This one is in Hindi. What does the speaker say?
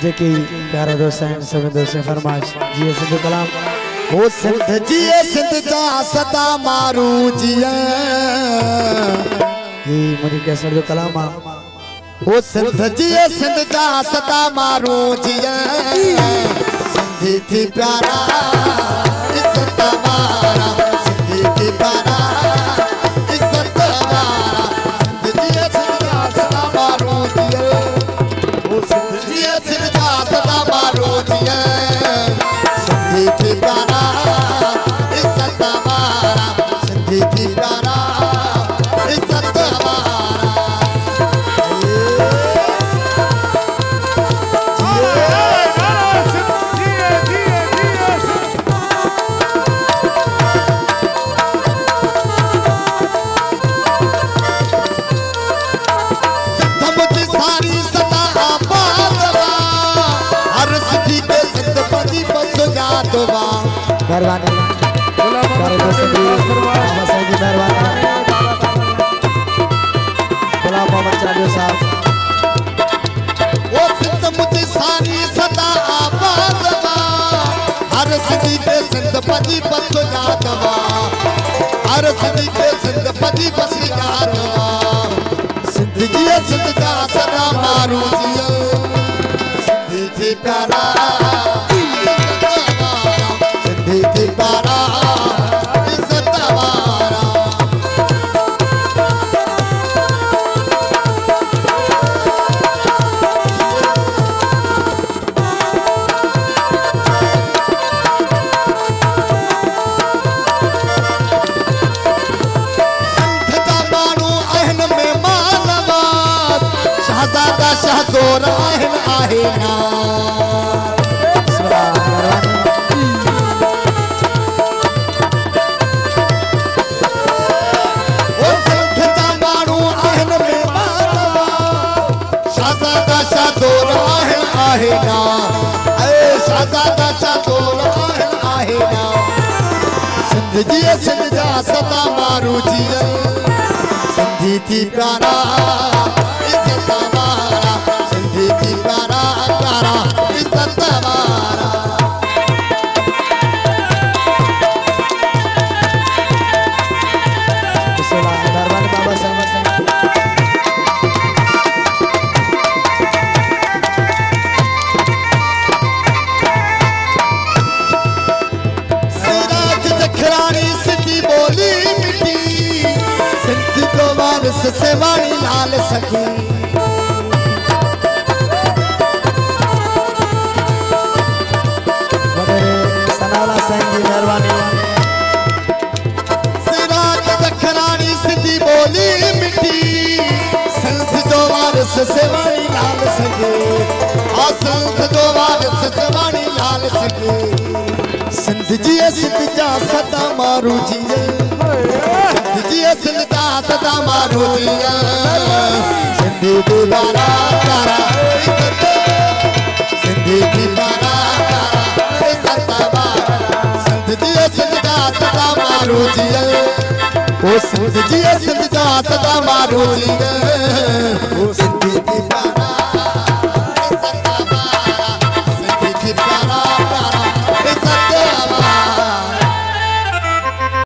जेकी प्यारा दोस्त हैं सभी दोस्त फरमाइश जी सिंध कलाम ओ सिंध जी सिंध जा सदा मारू जिया ये मुझे कैसे जो कलाम ओ सिंध जी सिंध जा सदा मारू जिया सिंधी थी प्यारा इज्जत वारा सिंधी थी प्यारा इज्जत वारा सिंध जी सिंध जा सदा मारू जिया ओ सिंध जी सिंध जा सदा मारू जिया सिंधी थी प्यारा इज्जत वारा सिंधी थी प्यारा इज्जत वारा मेहरबानी मेहरबानी गुलाम मोहम्मद चालियो साहब वो सिंध मुझे सारी सदा आबाद हर सिंधी पे सिंध पदी बस यादवा हर सिंधी पे सिंध पदी बस यादवा सिंध जी सिंध जा सदा मारू जिया सिंधी थी प्यारा सिंधी थी प्यारा इज्जत वारा शहजादा शहजोर आहन आहे ना ओ सिंध जा माण्हू आहन मेहमान शहजादा शहजोर आहन आहे ना ए शहजादा शहजोर आहन आहे ना सिंध जी सिंध जा सदा मारू जिया सिंधी थी प्यारा इज्जत वारा सिंधी थी प्यारा प्यारा इज्जत वारा मेहरबानी बाबा साहब सिराज जखरानी सिंधी बोली मिठी सिंध जो वारिस सेवाणी लाल सखी सनाला साईं जी मेहरबानी सिराज जखरानी सिंधी बोली मिठी सिंध जो वारिस सेवाणी लाल सखी आ सिंध जो वारिस सेवाणी लाल सखी सिंध जी सिंध जा सदा मारू जिया सिंध जी सिंध जा सदा मारू जिया सिंधी थी प्यारा प्यारा इज्जत सिंधी थी प्यारा प्यारा इज्जत वारा सिंध जी सिंध जा सदा मारू जिया ओ सिंध जी सिंध जा सदा मारू जिया ओ सिंधी थी प्यारा